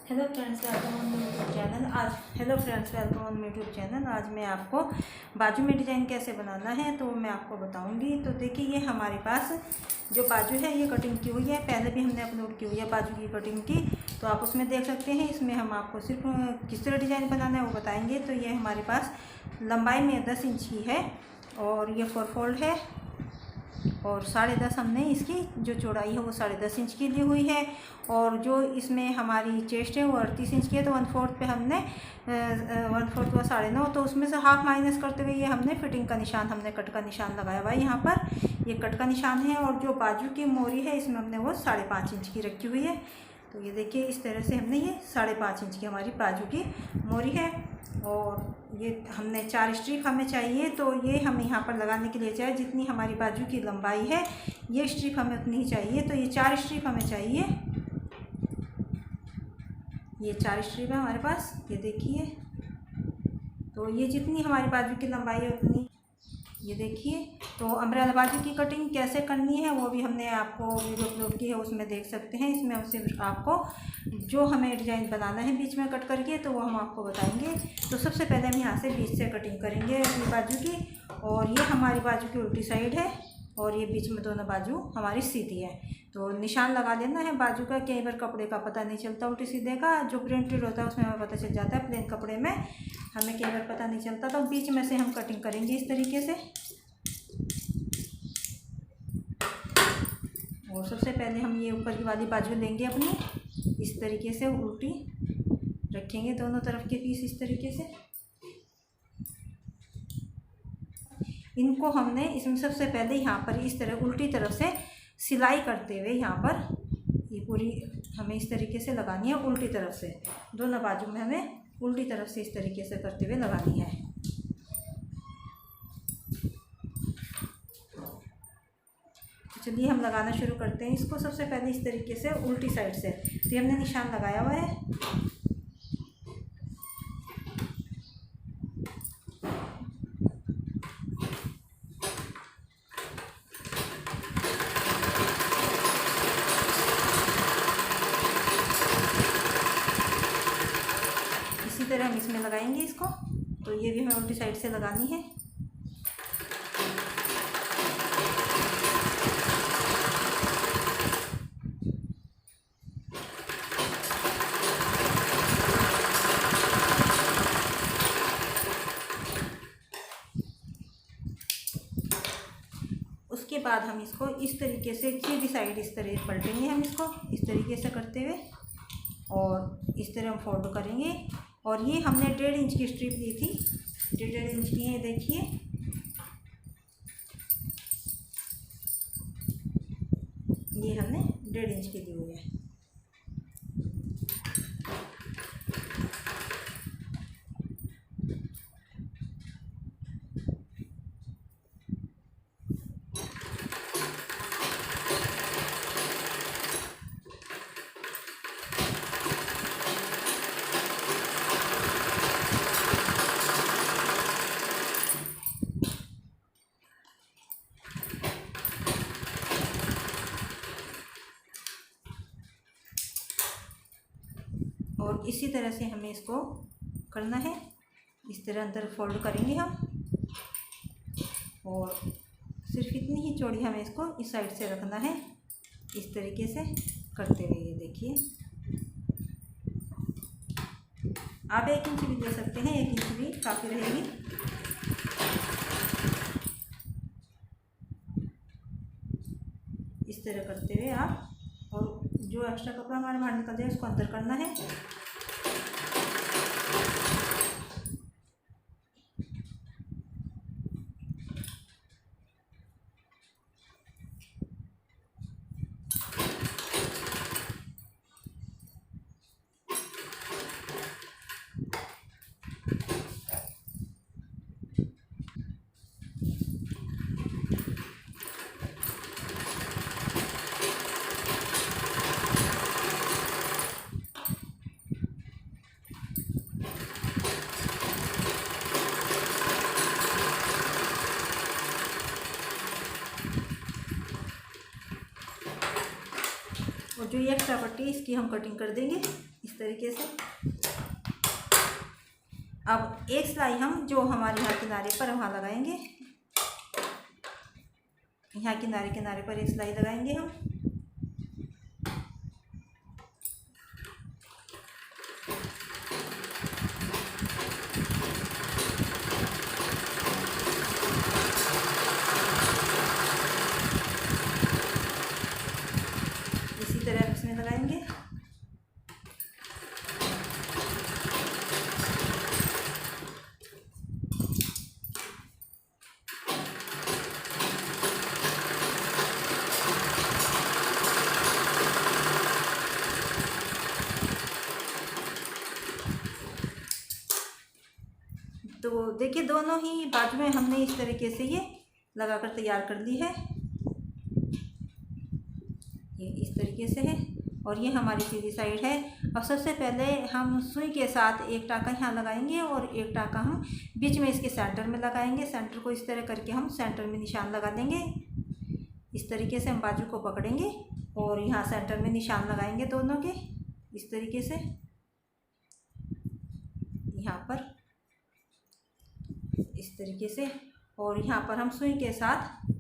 Hello friends, welcome on my YouTube channel. आज मैं आपको बाजू में डिज़ाइन कैसे बनाना है तो मैं आपको बताऊंगी। तो देखिए, ये हमारे पास जो बाजू है ये कटिंग की हुई है। पहले भी हमने अपलोड की हुई है बाजू की कटिंग की, तो आप उसमें देख सकते हैं। इसमें हम आपको सिर्फ किस तरह डिज़ाइन बनाना है वो बताएंगे। तो ये हमारे पास लंबाई में 10 इंच की है और ये 4 फोल्ड है और 10.5 हमने इसकी जो चौड़ाई है वो 10.5 इंच की ली हुई है। और जो इसमें हमारी चेस्ट है वो 38 इंच की है। तो 1/4 पे हमने 1/4 व 9.5, तो उसमें से हाफ माइनस करते हुए ये हमने फिटिंग का निशान, हमने कट का निशान लगाया हुआ है। यहाँ पर ये कट का निशान है और जो बाजू की मोरी है इसमें हमने वो 5.5 इंच की रखी हुई है। तो ये देखिए, इस तरह से हमने ये 5.5 इंच की हमारी बाजू की मोरी है। और ये हमने 4 स्ट्रिप हमें चाहिए, तो ये हम यहाँ पर लगाने के लिए चाहे जितनी हमारी बाजू की लंबाई है ये स्ट्रिप हमें उतनी ही चाहिए। तो ये 4 स्ट्रिप हमें चाहिए। ये 4 स्ट्रिप है हमारे पास, ये देखिए। तो ये जितनी हमारी बाजू की लंबाई है उतनी, ये देखिए। तो अम्ब्रेला बाजू की कटिंग कैसे करनी है वो भी हमने आपको वीडियो अपलोड की है, उसमें देख सकते हैं। इसमें हम सिर्फ आपको जो हमें डिज़ाइन बनाना है बीच में कट करके तो वो हम आपको बताएंगे। तो सबसे पहले हम यहाँ से बीच से कटिंग करेंगे अपनी बाजू की। और ये हमारी बाजू की उल्टी साइड है और ये बीच में दोनों बाजू हमारी सीधी है। तो निशान लगा लेना है बाजू का। कई बार कपड़े का पता नहीं चलता, उल्टी सीधे का जो प्रिंटेड होता है उसमें हमें पता चल जाता है, प्लेन कपड़े में हमें कई बार पता नहीं चलता। तो बीच में से हम कटिंग करेंगे इस तरीके से। और सबसे पहले हम ये ऊपर की वाली बाजू लेंगे अपनी, इस तरीके से उल्टी रखेंगे दोनों तरफ के पीस इस तरीके से। इनको हमने इसमें सबसे पहले यहाँ पर इस तरह उल्टी तरफ से सिलाई करते हुए यहाँ पर ये पूरी हमें इस तरीके से लगानी है। उल्टी तरफ से दोनों बाजू में हमें उल्टी तरफ से इस तरीके से करते हुए लगानी है। चलिए हम लगाना शुरू करते हैं इसको। सबसे पहले इस तरीके से उल्टी साइड से, तो ये हमने निशान लगाया हुआ है। इसी तरह हम इसमें लगाएंगे इसको। तो ये भी हमें उल्टी साइड से लगानी है। उसके बाद हम इसको इस तरीके से सीधी साइड इस तरह पलटेंगे हम इसको इस तरीके से करते हुए, और इस तरह हम फोल्ड करेंगे। और ये हमने 1.5 इंच की स्ट्रिप ली थी, 1.5 इंच की है, देखिए। ये हमने 1.5 इंच की ली हुई है। और इसी तरह से हमें इसको करना है। इस तरह अंदर फोल्ड करेंगे हम, और सिर्फ इतनी ही चौड़ी हमें इसको इस साइड से रखना है इस तरीके से करते हुए। ये देखिए, आप 1 इंच भी ले सकते हैं, 1 इंच भी काफ़ी रहेगी। इस तरह करते हुए आप, और जो एक्स्ट्रा कपड़ा हमारे बाहर निकल जाए उसको अंदर करना है। जो ये एक्स्ट्रा पट्टी इसकी हम कटिंग कर देंगे इस तरीके से। अब एक सिलाई हम जो हमारे यहाँ किनारे पर वहाँ लगाएंगे, यहाँ किनारे किनारे पर एक सिलाई लगाएंगे हम। इसी तरह इसमें लगाएंगे। तो देखिए दोनों ही बाजू में हमने इस तरीके से ये लगाकर तैयार कर ली है। ये इस तरीके से है और ये हमारी सीधी साइड है। अब सबसे पहले हम सुई के साथ एक टाका यहाँ लगाएंगे और एक टाका हम बीच में इसके सेंटर में लगाएंगे। सेंटर को इस तरह करके हम सेंटर में निशान लगा देंगे। इस तरीके से हम बाजू को पकड़ेंगे और यहाँ सेंटर में निशान लगाएंगे दोनों के इस तरीके से, यहाँ पर इस तरीके से। और यहाँ पर हम सुई के साथ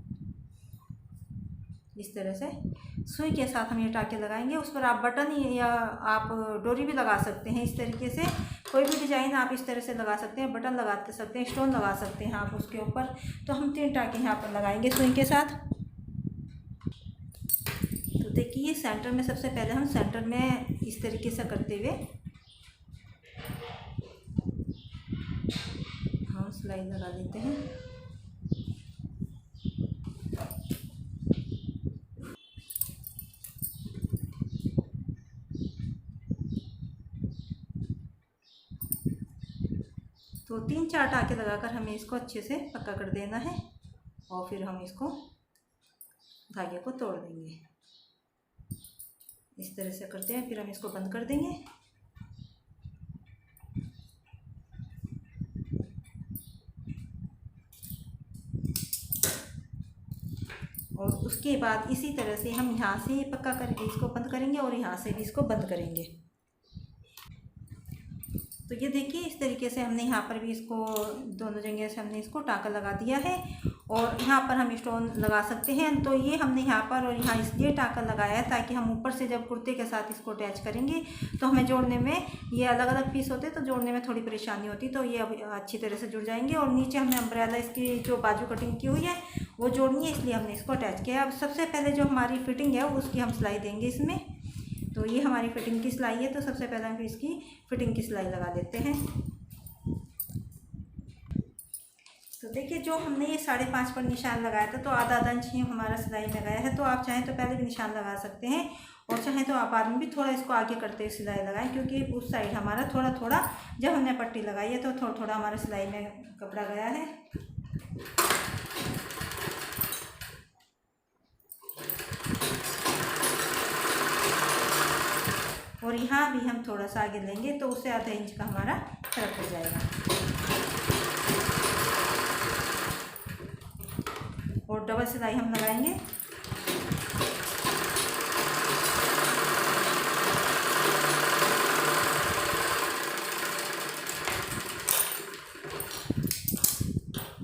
इस तरह से सुई के साथ हम ये टाके लगाएंगे। उस पर आप बटन या आप डोरी भी लगा सकते हैं। इस तरीके से कोई भी डिज़ाइन आप इस तरह से लगा सकते हैं, बटन लगा सकते हैं, स्टोन लगा सकते हैं आप उसके ऊपर। तो हम 3 टाके यहाँ पर लगाएंगे सुई के साथ। तो देखिए सेंटर में सबसे पहले हम सेंटर में इस तरीके से करते हुए हम सिलाई लगा देते हैं। तो 3-4 टाके लगाकर हमें इसको अच्छे से पक्का कर देना है और फिर हम इसको धागे को तोड़ देंगे। इस तरह से करते हैं, फिर हम इसको बंद कर देंगे। और उसके बाद इसी तरह से हम यहाँ से पक्का करके इसको बंद करेंगे और यहाँ से भी इसको बंद करेंगे। तो ये देखिए इस तरीके से हमने यहाँ पर भी इसको दोनों जगह से हमने इसको टाका लगा दिया है और यहाँ पर हम स्टोन लगा सकते हैं। तो ये हमने यहाँ पर और यहाँ इसलिए टाका लगाया है ताकि हम ऊपर से जब कुर्ते के साथ इसको अटैच करेंगे तो हमें जोड़ने में, ये अलग अलग पीस होते तो जोड़ने में थोड़ी परेशानी होती। तो ये अब अच्छी तरह से जुड़ जाएंगे। और नीचे हमने अम्ब्रेला इसकी जो बाजू कटिंग की हुई है वो जोड़नी है, इसलिए हमने इसको अटैच किया। अब सबसे पहले जो हमारी फिटिंग है उसकी हम सिलाई देंगे इसमें। तो ये हमारी फिटिंग की सिलाई है। तो सबसे पहले हम इसकी फिटिंग की सिलाई लगा देते हैं। तो देखिए जो हमने ये 5.5 पर निशान लगाया था तो आधा इंच ही हमारा सिलाई में गया है। तो आप चाहें तो पहले भी निशान लगा सकते हैं और चाहें तो आप बाद में भी थोड़ा इसको आगे करते हुए सिलाई लगाएं, क्योंकि उस साइड हमारा थोड़ा थोड़ा जब हमने पट्टी लगाई है तो थोड़ा थोड़ा हमारा सिलाई में कपड़ा गया है। और यहाँ भी हम थोड़ा सा आगे लेंगे तो उससे आधा इंच का हमारा फर्क हो जाएगा। और डबल सिलाई हम लगाएंगे।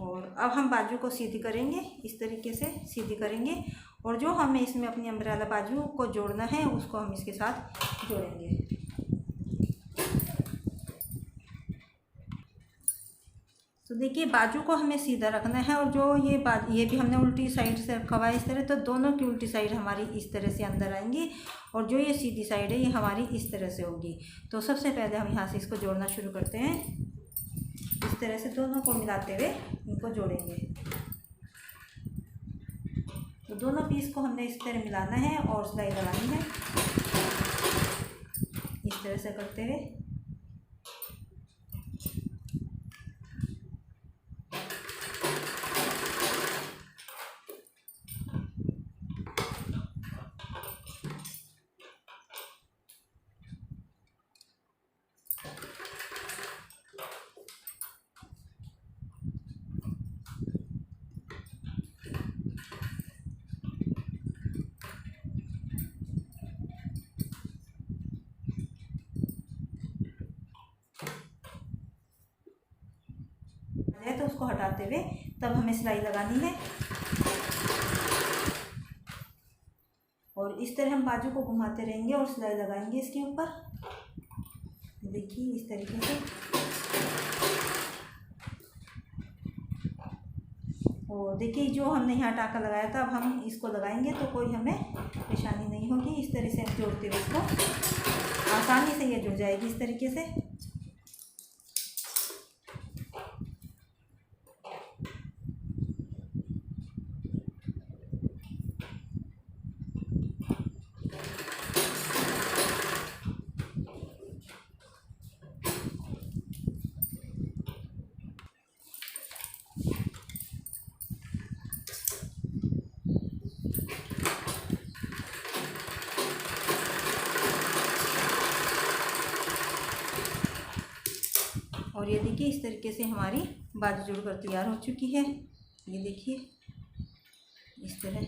और अब हम बाजू को सीधी करेंगे, इस तरीके से सीधी करेंगे। और जो हमें इसमें अपनी अम्ब्रेला बाजू को जोड़ना है उसको हम इसके साथ जोड़ेंगे। तो देखिए बाजू को हमें सीधा रखना है और जो ये भी हमने उल्टी साइड से रखा हुआ है इस तरह, तो दोनों की उल्टी साइड हमारी इस तरह से अंदर आएंगी और जो ये सीधी साइड है ये हमारी इस तरह से होगी। तो सबसे पहले हम यहाँ से इसको जोड़ना शुरू करते हैं। इस तरह से दोनों को मिलाते हुए इनको जोड़ेंगे। तो दोनों पीस को हमने इस तरह मिलाना है और सिलाई लगानी है इस तरह से करते हुए। तो उसको हटाते हुए तब हमें सिलाई लगानी है। और इस तरह हम बाजू को घुमाते रहेंगे और सिलाई लगाएंगे इसके ऊपर। देखिए इस तरीके से। और देखिए जो हमने यहाँ टाँका लगाया था, अब हम इसको लगाएंगे तो कोई हमें परेशानी नहीं होगी। इस तरह से हम जोड़ते हुए इसको आसानी से ये जुड़ जाएगी इस तरीके से। और ये देखिए इस तरीके से हमारी बाजू जुड़कर तैयार हो चुकी है। ये देखिए इस तरह।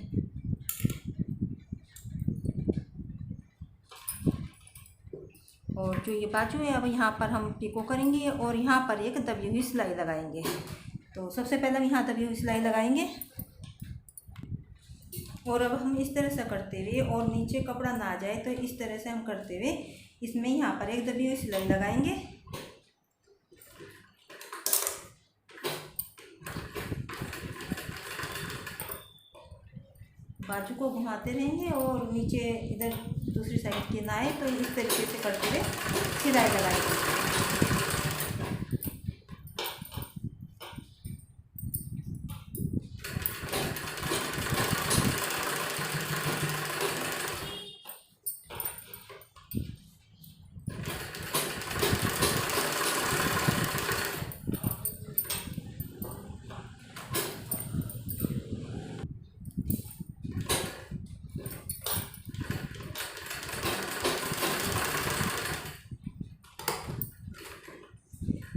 और जो ये बाजू है अब यहाँ पर हम पिको करेंगे और यहाँ पर एक दबी हुई सिलाई लगाएंगे। तो सबसे पहले हम यहाँ दबी हुई सिलाई लगाएंगे और अब हम इस तरह से करते हुए और नीचे कपड़ा ना जाए तो इस तरह से हम करते हुए इसमें यहाँ पर एक दबी हुई सिलाई लगाएंगे। बाजू को घुमाते रहेंगे और नीचे इधर दूसरी साइड के ना आए तो इस तरीके से करते हुए सिलाई लगाएंगे।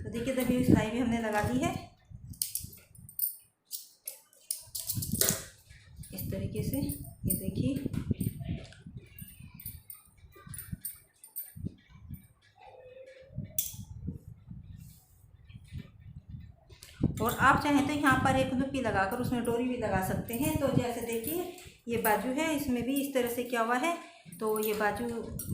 तो देखिए दबी हुई सिलाई भी हमने लगा दी है इस तरीके से। ये देखिए और आप चाहें तो यहाँ पर एक लुपी लगाकर उसमें डोरी भी लगा सकते हैं। तो जैसे देखिए ये बाजू है, इसमें भी इस तरह से क्या हुआ है, तो ये बाजू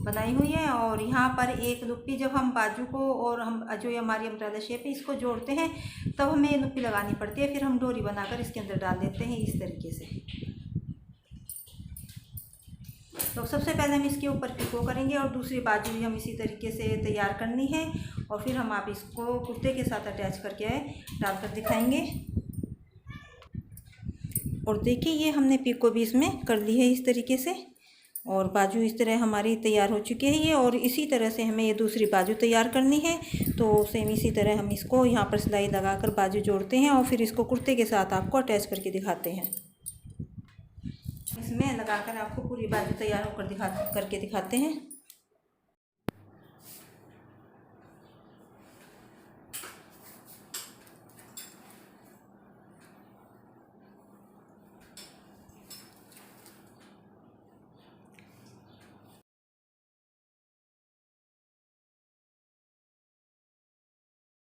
बनाई हुई है और यहाँ पर एक लुप्पी जब हम बाजू को और हम जो ये हमारी अम्ब्रेला शेप है इसको जोड़ते हैं तब हमें ये लुप्पी लगानी पड़ती है। फिर हम डोरी बनाकर इसके अंदर डाल देते हैं इस तरीके से। तो सबसे पहले हम इसके ऊपर पिको करेंगे और दूसरी बाजू भी हम इसी तरीके से तैयार करनी है और फिर हम आप इसको कुर्ते के साथ अटैच करके डालकर दिखाएंगे। और देखिए ये हमने पिको भी इसमें कर ली है इस तरीके से और बाजू इस तरह हमारी तैयार हो चुकी है ये। और इसी तरह से हमें ये दूसरी बाजू तैयार करनी है। तो सेम इसी तरह हम इसको यहाँ पर सिलाई लगाकर बाजू जोड़ते हैं और फिर इसको कुर्ते के साथ आपको अटैच करके दिखाते हैं। इसमें लगाकर आपको पूरी बाजू तैयार होकर करके दिखाते हैं।